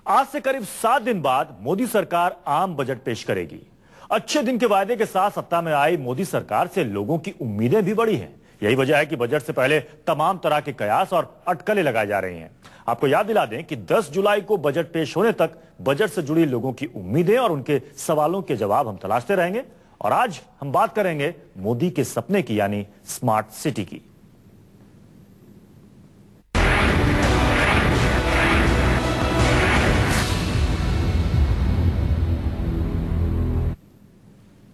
आज से करीब 7 दिन बाद मोदी सरकार आम बजट पेश करेगी। अच्छे दिन के वायदे के साथ सत्ता में आई मोदी सरकार से लोगों की उम्मीदें भी बढ़ी हैं। यही वजह है कि बजट से पहले तमाम तरह के कयास और अटकलें लगाई जा रही हैं। आपको याद दिला दें कि 10 जुलाई को बजट पेश होने तक बजट से जुड़ी लोगों की उम्मीदें और उनके सवालों के जवाब हम तलाशते रहेंगे। और आज हम बात करेंगे मोदी के सपने की, यानी स्मार्ट सिटी की।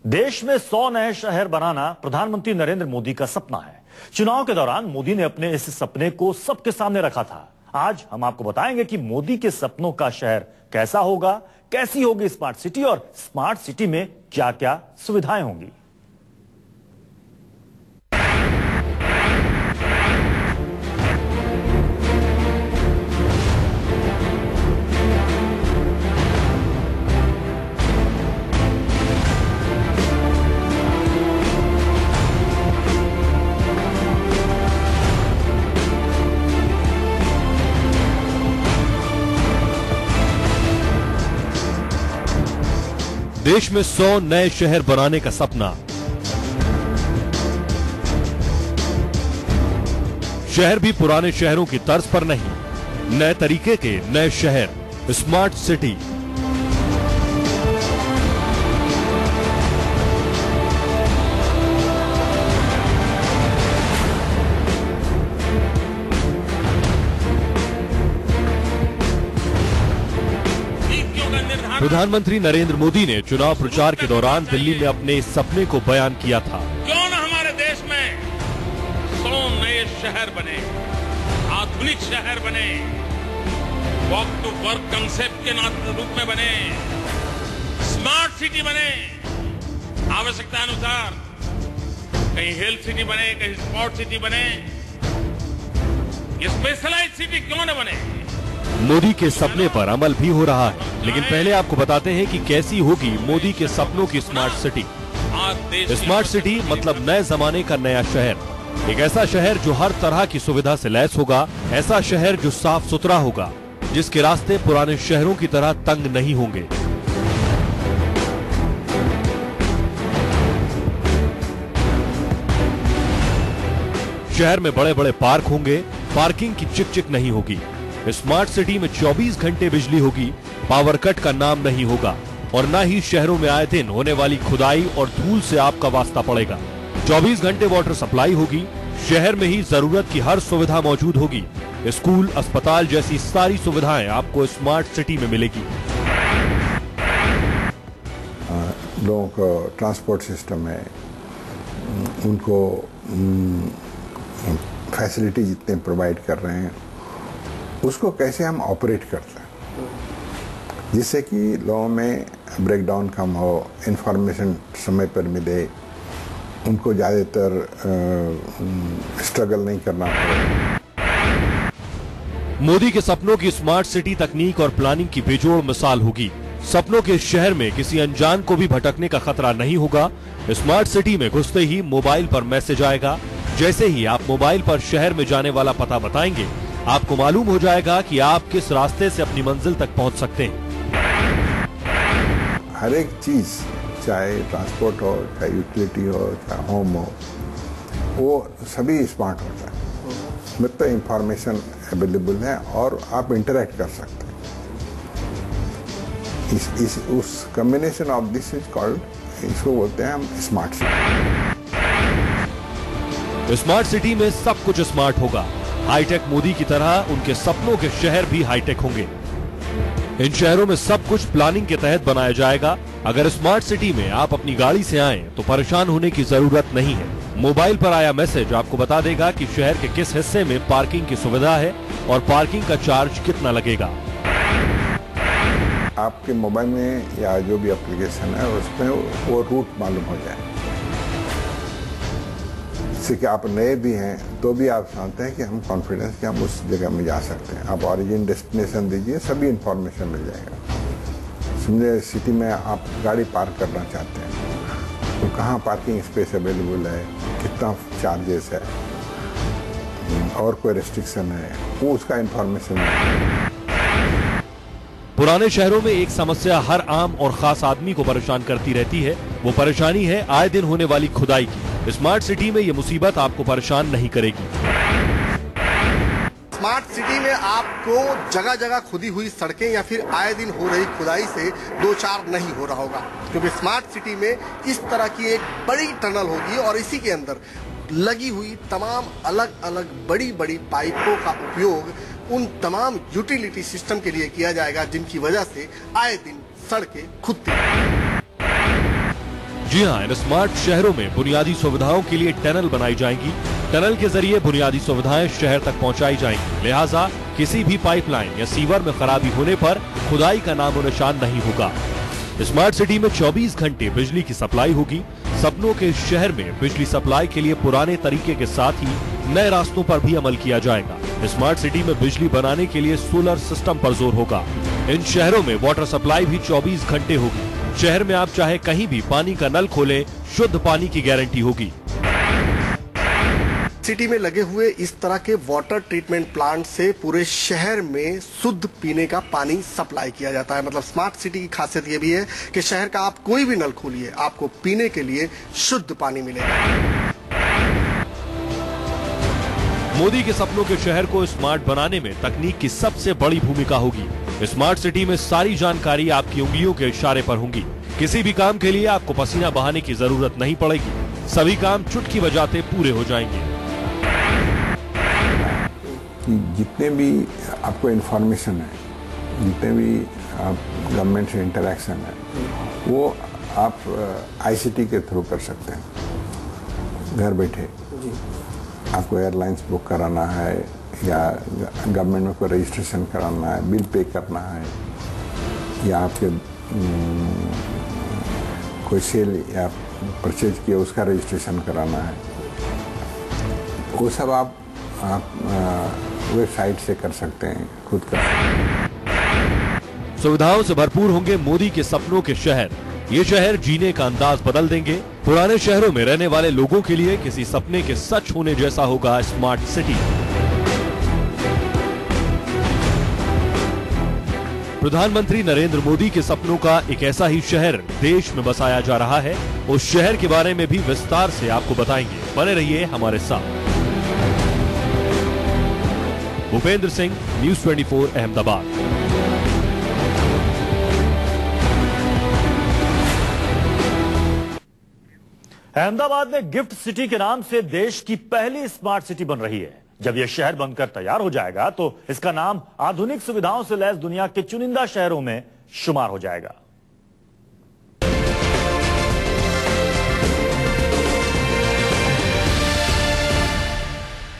देश में 100 नए शहर बनाना प्रधानमंत्री नरेंद्र मोदी का सपना है। चुनाव के दौरान मोदी ने अपने इस सपने को सबके सामने रखा था। आज हम आपको बताएंगे कि मोदी के सपनों का शहर कैसा होगा, कैसी होगी स्मार्ट सिटी और स्मार्ट सिटी में क्या क्या सुविधाएं होंगी। देश में 100 नए शहर बनाने का सपना। शहर भी पुराने शहरों की तर्ज पर नहीं, नए तरीके के नए शहर, स्मार्ट सिटी। प्रधानमंत्री नरेंद्र मोदी ने चुनाव प्रचार के दौरान दिल्ली में अपने इस सपने को बयान किया था। क्यों न हमारे देश में 100 नए शहर बने, आधुनिक शहर बने, वॉक टू वर्क कंसेप्ट के रूप में बने, स्मार्ट सिटी बने, आवश्यकता अनुसार कहीं हेल्थ सिटी बने, कहीं स्पोर्ट सिटी बने, ये स्पेशलाइज्ड सिटी क्यों न बने। मोदी के सपने पर अमल भी हो रहा है, लेकिन पहले आपको बताते हैं कि कैसी होगी मोदी के सपनों की स्मार्ट सिटी। स्मार्ट सिटी मतलब नए जमाने का नया शहर। एक ऐसा शहर जो हर तरह की सुविधा से लैस होगा, ऐसा शहर जो साफ सुथरा होगा, जिसके रास्ते पुराने शहरों की तरह तंग नहीं होंगे। शहर में बड़े बड़े पार्क होंगे, पार्किंग की चिक-चिक नहीं होगी। स्मार्ट सिटी में 24 घंटे बिजली होगी, पावर कट का नाम नहीं होगा और न ही शहरों में आए दिन होने वाली खुदाई और धूल से आपका वास्ता पड़ेगा। 24 घंटे वाटर सप्लाई होगी, शहर में ही जरूरत की हर सुविधा मौजूद होगी। स्कूल, अस्पताल जैसी सारी सुविधाएं आपको स्मार्ट सिटी में मिलेगी। लोगों को ट्रांसपोर्ट सिस्टम है, उनको फैसिलिटी जितने प्रोवाइड कर रहे हैं, उसको कैसे हम ऑपरेट करते हैं जिससे कि लोगों में ब्रेकडाउन कम हो, इंफॉर्मेशन समय पर मिले, उनको ज़्यादातर स्ट्रगल नहीं करना पड़े। मोदी के सपनों की स्मार्ट सिटी तकनीक और प्लानिंग की बेजोड़ मिसाल होगी। सपनों के शहर में किसी अनजान को भी भटकने का खतरा नहीं होगा। स्मार्ट सिटी में घुसते ही मोबाइल पर मैसेज आएगा। जैसे ही आप मोबाइल पर शहर में जाने वाला पता बताएंगे, आपको मालूम हो जाएगा कि आप किस रास्ते से अपनी मंजिल तक पहुंच सकते हैं। हर एक चीज, चाहे ट्रांसपोर्ट हो, चाहे यूटिलिटी हो, चाहे होम हो, वो सभी स्मार्ट होता है। मतलब इंफॉर्मेशन अवेलेबल है और आप इंटरेक्ट कर सकते हैं। उस combination of this is called, इसको बोलते हैं हम स्मार्ट सिटी। स्मार्ट सिटी में सब कुछ स्मार्ट होगा। हाईटेक मोदी की तरह उनके सपनों के शहर भी हाईटेक होंगे। इन शहरों में सब कुछ प्लानिंग के तहत बनाया जाएगा। अगर स्मार्ट सिटी में आप अपनी गाड़ी से आएं तो परेशान होने की जरूरत नहीं है। मोबाइल पर आया मैसेज आपको बता देगा कि शहर के किस हिस्से में पार्किंग की सुविधा है और पार्किंग का चार्ज कितना लगेगा। आपके मोबाइल में या जो भी एप्लीकेशन है उसमें वो रूट मालूम हो जाए, जिससे कि आप नए भी हैं तो भी आप जानते हैं कि हम कॉन्फिडेंस कि हम उस जगह में जा सकते हैं। आप ऑरिजिन डेस्टिनेशन दीजिए, सभी इंफॉर्मेशन मिल जाएगा। समझे सिटी में आप गाड़ी पार्क करना चाहते हैं तो कहाँ पार्किंग स्पेस अवेलेबल है, कितना चार्जेस है और कोई रेस्ट्रिक्शन है, वो उसका इंफॉर्मेशन है। पुराने शहरों में एक समस्या हर आम और खास आदमी को परेशान करती रहती है। वो परेशानी है आए दिन होने वाली खुदाई की। स्मार्ट सिटी में ये मुसीबत आपको परेशान नहीं करेगी। स्मार्ट सिटी में आपको जगह जगह खुदी हुई सड़कें या फिर आए दिन हो रही खुदाई से दो चार नहीं हो रहा होगा, क्योंकि स्मार्ट सिटी में इस तरह की एक बड़ी टनल होगी और इसी के अंदर लगी हुई तमाम अलग अलग बड़ी बड़ी पाइपों का उपयोग उन तमाम यूटिलिटी सिस्टम के लिए किया जाएगा जिनकी वजह से आए दिन सड़कें खुदती हैं। जी हाँ, इन स्मार्ट शहरों में बुनियादी सुविधाओं के लिए टनल बनाई जाएंगी। टनल के जरिए बुनियादी सुविधाएं शहर तक पहुंचाई जाएंगी। लिहाजा किसी भी पाइपलाइन या सीवर में खराबी होने पर खुदाई का नामो निशान नहीं होगा। स्मार्ट सिटी में 24 घंटे बिजली की सप्लाई होगी। सपनों के शहर में बिजली सप्लाई के लिए पुराने तरीके के साथ ही नए रास्तों पर भी अमल किया जाएगा। स्मार्ट सिटी में बिजली बनाने के लिए सोलर सिस्टम पर जोर होगा। इन शहरों में वाटर सप्लाई भी 24 घंटे होगी। शहर में आप चाहे कहीं भी पानी का नल खोलें, शुद्ध पानी की गारंटी होगी। सिटी में लगे हुए इस तरह के वाटर ट्रीटमेंट प्लांट से पूरे शहर में शुद्ध पीने का पानी सप्लाई किया जाता है। मतलब स्मार्ट सिटी की खासियत ये भी है कि शहर का आप कोई भी नल खोलिए, आपको पीने के लिए शुद्ध पानी मिलेगा। मोदी के सपनों के शहर को स्मार्ट बनाने में तकनीक की सबसे बड़ी भूमिका होगी। स्मार्ट सिटी में सारी जानकारी आपकी उंगलियों के इशारे पर होंगी। किसी भी काम के लिए आपको पसीना बहाने की जरूरत नहीं पड़ेगी। सभी काम चुटकी बजाते पूरे हो जाएंगे। कि जितने भी आपको इन्फॉर्मेशन है, जितने भी आप गवर्नमेंट से इंटरेक्शन है, वो आप आईसीटी के थ्रू कर सकते हैं। घर बैठे आपको एयरलाइंस बुक कराना है या गवर्नमेंट में कोई रजिस्ट्रेशन कराना है, बिल पे करना है, या आपके कोई सेल या परचेज किया उसका रजिस्ट्रेशन कराना है, वो सब आप वेबसाइट से कर सकते हैं, खुद कर सकते हैं। सुविधाओं से भरपूर होंगे मोदी के सपनों के शहर। ये शहर जीने का अंदाज बदल देंगे। पुराने शहरों में रहने वाले लोगों के लिए किसी सपने के सच होने जैसा होगा स्मार्ट सिटी। प्रधानमंत्री नरेंद्र मोदी के सपनों का एक ऐसा ही शहर देश में बसाया जा रहा है। उस शहर के बारे में भी विस्तार से आपको बताएंगे। बने रहिए हमारे साथ। भूपेंद्र सिंह, न्यूज़ 24 अहमदाबाद। अहमदाबाद में गिफ्ट सिटी के नाम से देश की पहली स्मार्ट सिटी बन रही है। जब यह शहर बनकर तैयार हो जाएगा तो इसका नाम आधुनिक सुविधाओं से लैस दुनिया के चुनिंदा शहरों में शुमार हो जाएगा।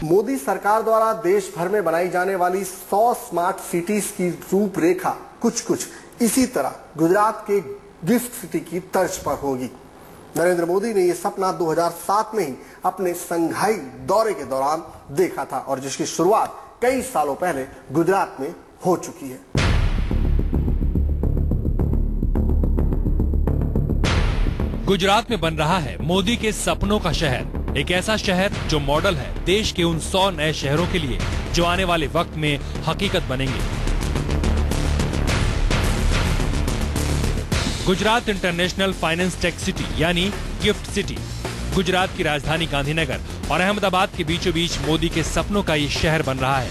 मोदी सरकार द्वारा देश भर में बनाई जाने वाली 100 स्मार्ट सिटीज की रूपरेखा कुछ इसी तरह गुजरात के गिफ्ट सिटी की तर्ज पर होगी। नरेंद्र मोदी ने यह सपना 2007 में ही अपने संघाई दौरे के दौरान देखा था और जिसकी शुरुआत कई सालों पहले गुजरात में हो चुकी है। गुजरात में बन रहा है मोदी के सपनों का शहर। एक ऐसा शहर जो मॉडल है देश के उन 100 नए शहरों के लिए जो आने वाले वक्त में हकीकत बनेंगे। Gujarat international finance tech city यानी गिफ्ट सिटी गुजरात की राजधानी गांधीनगर और अहमदाबाद के बीचों बीच मोदी के सपनों का ये शहर बन रहा है।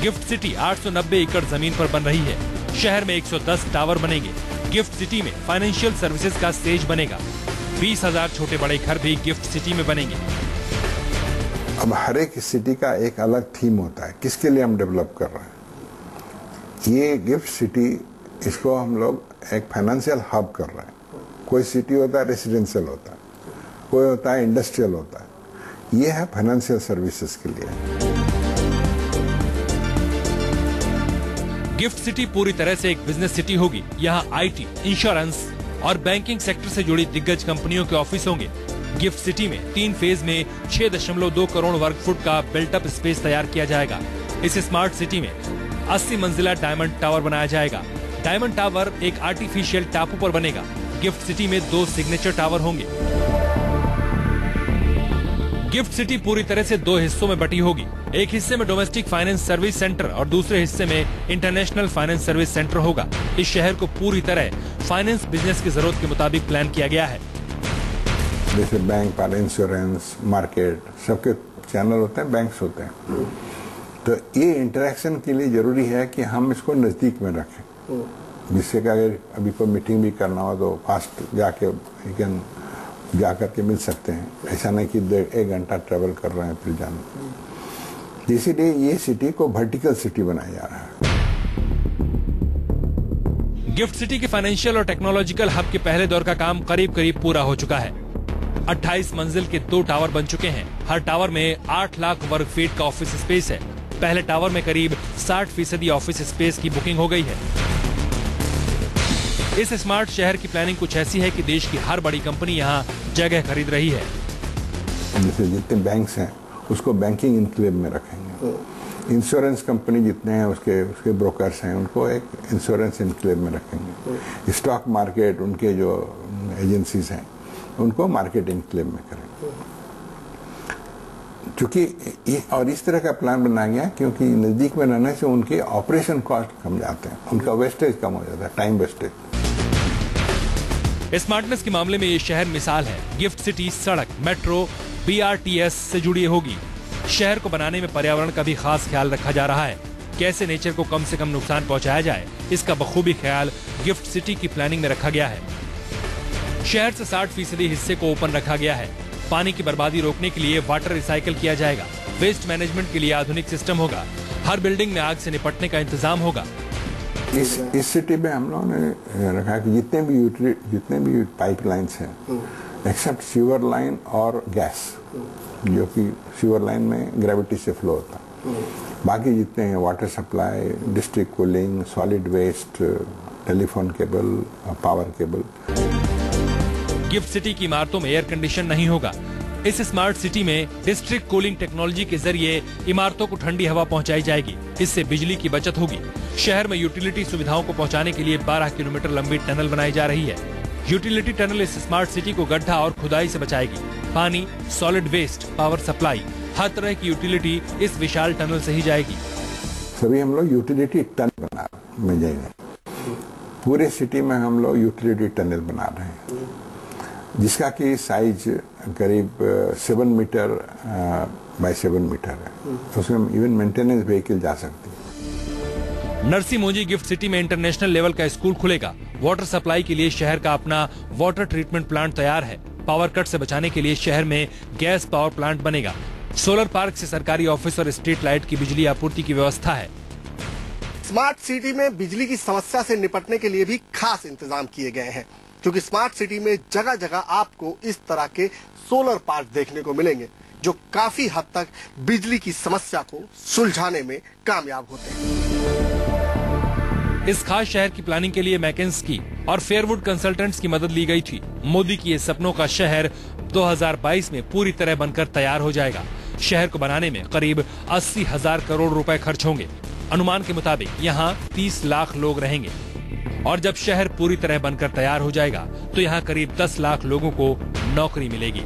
गिफ्ट सिटी 890 एकड़ जमीन पर बन रही है। शहर में 110 टावर बनेंगे। गिफ्ट सिटी में फाइनेंशियल सर्विसेज का स्टेज बनेगा। 20,000 छोटे बड़े घर भी गिफ्ट सिटी में बनेंगे। अब हर एक सिटी का एक अलग थीम होता है, किसके लिए हम डेवलप कर रहे हैं। ये गिफ्ट सिटी, इसको हम लोग एक फाइनेंशियल हब कर रहे हैं। कोई सिटी होता है रेसिडेंशियल होता है, कोई होता है इंडस्ट्रियल होता है, ये है फाइनेंशियल सर्विसेज के लिए। गिफ्ट सिटी पूरी तरह से एक बिजनेस सिटी होगी। यहाँ आईटी, इंश्योरेंस और बैंकिंग सेक्टर से जुड़ी दिग्गज कंपनियों के ऑफिस होंगे। गिफ्ट सिटी में 3 फेज में 6.2 करोड़ वर्ग फुट का बिल्टअप स्पेस तैयार किया जाएगा। इस स्मार्ट सिटी में 80 मंजिला डायमंड टावर बनाया जाएगा। डायमंड टावर एक आर्टिफिशियल टापू पर बनेगा। गिफ्ट सिटी में 2 सिग्नेचर टावर होंगे। गिफ्ट सिटी पूरी तरह से 2 हिस्सों में बटी होगी। एक हिस्से में डोमेस्टिक फाइनेंस सर्विस सेंटर और दूसरे हिस्से में इंटरनेशनल फाइनेंस सर्विस सेंटर होगा। इस शहर को पूरी तरह फाइनेंस बिजनेस की जरूरत के मुताबिक प्लान किया गया है। जैसे बैंक पर इंश्योरेंस, मार्केट, सबके चैनल होते हैं, बैंक्स होते हैं। तो ये इंटरेक्शन के लिए जरूरी है कि हम इसको नजदीक में रखें, जिससे कि अगर अभी कोई मीटिंग भी करना हो तो फास्ट जाके जा करके मिल सकते हैं। ऐसा नहीं कि 1 घंटा ट्रेवल कर रहे हैं फिर जाना। इसीलिए ये सिटी को वर्टिकल सिटी बनाया जा रहा है। गिफ्ट सिटी के फाइनेंशियल और टेक्नोलॉजिकल हब के पहले दौर का काम करीब पूरा हो चुका है। 28 मंजिल के 2 टावर बन चुके हैं। हर टावर में 8 लाख वर्ग फीट का ऑफिस स्पेस है। पहले टावर में करीब 60% ऑफिस स्पेस की बुकिंग हो गई है। इस स्मार्ट शहर की प्लानिंग कुछ ऐसी है कि देश की हर बड़ी कंपनी यहाँ जगह खरीद रही है। जैसे जितने बैंक्स हैं उसको बैंकिंग इनक्लेव में रखेंगे। इंश्योरेंस कंपनी जितने हैं उसके ब्रोकर्स हैं उनको एक इंश्योरेंस इनक्लेव में रखेंगे। स्टॉक मार्केट, उनके जो एजेंसीज हैं उनको मार्केट इनक्लेव में करेंगे। क्योंकि और इस तरह का प्लान बनाया गया क्योंकि नजदीक में रहने से उनके ऑपरेशन कॉस्ट कम जाते हैं, उनका वेस्टेज कम हो जाता है, टाइम वेस्टेज। स्मार्टनेस के मामले में ये शहर मिसाल है। गिफ्ट सिटी सड़क, मेट्रो, BRTS से जुड़ी होगी। शहर को बनाने में पर्यावरण का भी खास ख्याल रखा जा रहा है। कैसे नेचर को कम से कम नुकसान पहुंचाया जाए, इसका बखूबी ख्याल गिफ्ट सिटी की प्लानिंग में रखा गया है। शहर से 60% हिस्से को ओपन रखा गया है। पानी की बर्बादी रोकने के लिए वाटर रिसाइकिल किया जाएगा। वेस्ट मैनेजमेंट के लिए आधुनिक सिस्टम होगा। हर बिल्डिंग में आग से निपटने का इंतजाम होगा। इस सिटी में हम लोगों ने रखा कि जितने भी पाइपलाइंस हैं एक्सेप्ट सीवर लाइन और गैस, जो कि सीवर लाइन में ग्रेविटी से फ्लो होता है, बाकी जितने हैं water supply, district cooling, solid waste, telephone cable, power cable. Gift city की इमारतों में एयर कंडीशन नहीं होगा। इस स्मार्ट सिटी में डिस्ट्रिक्ट कूलिंग टेक्नोलॉजी के जरिए इमारतों को ठंडी हवा पहुंचाई जाएगी। इससे बिजली की बचत होगी। शहर में यूटिलिटी सुविधाओं को पहुंचाने के लिए 12 किलोमीटर लंबी टनल बनाई जा रही है। यूटिलिटी टनल इस स्मार्ट सिटी को गड्ढा और खुदाई से बचाएगी। पानी, सॉलिड वेस्ट, पावर सप्लाई, हर तरह की यूटिलिटी इस विशाल टनल से ही जाएगी। सभी हम लोग यूटिलिटी टनल बना में जाएंगे। पूरे सिटी में हम लोग यूटिलिटी टनल बना रहे हैं, जिसका की साइज करीब 7 मीटर बाय 7 मीटर है। उसमें इवन मेंटेनेंस व्हीकल जा सकती है। नरसी मोंजी गिफ्ट सिटी में इंटरनेशनल लेवल का स्कूल खुलेगा। वाटर सप्लाई के लिए शहर का अपना वाटर ट्रीटमेंट प्लांट तैयार है। पावर कट से बचाने के लिए शहर में गैस पावर प्लांट बनेगा। सोलर पार्क से सरकारी ऑफिस और स्ट्रीट लाइट की बिजली आपूर्ति की व्यवस्था है। स्मार्ट सिटी में बिजली की समस्या से निपटने के लिए भी खास इंतजाम किए गए हैं, क्योंकि स्मार्ट सिटी में जगह जगह आपको इस तरह के सोलर पार्क देखने को मिलेंगे, जो काफी हद तक बिजली की समस्या को सुलझाने में कामयाब होते हैं। इस खास शहर की प्लानिंग के लिए मैकेंस्की और फेयरवुड कंसल्टेंट्स की मदद ली गई थी। मोदी की ये सपनों का शहर 2022 में पूरी तरह बनकर तैयार हो जाएगा। शहर को बनाने में करीब 80,000 करोड़ रुपए खर्च होंगे। अनुमान के मुताबिक यहाँ 30 लाख लोग रहेंगे और जब शहर पूरी तरह बनकर तैयार हो जाएगा तो यहाँ करीब 10 लाख लोगों को नौकरी मिलेगी।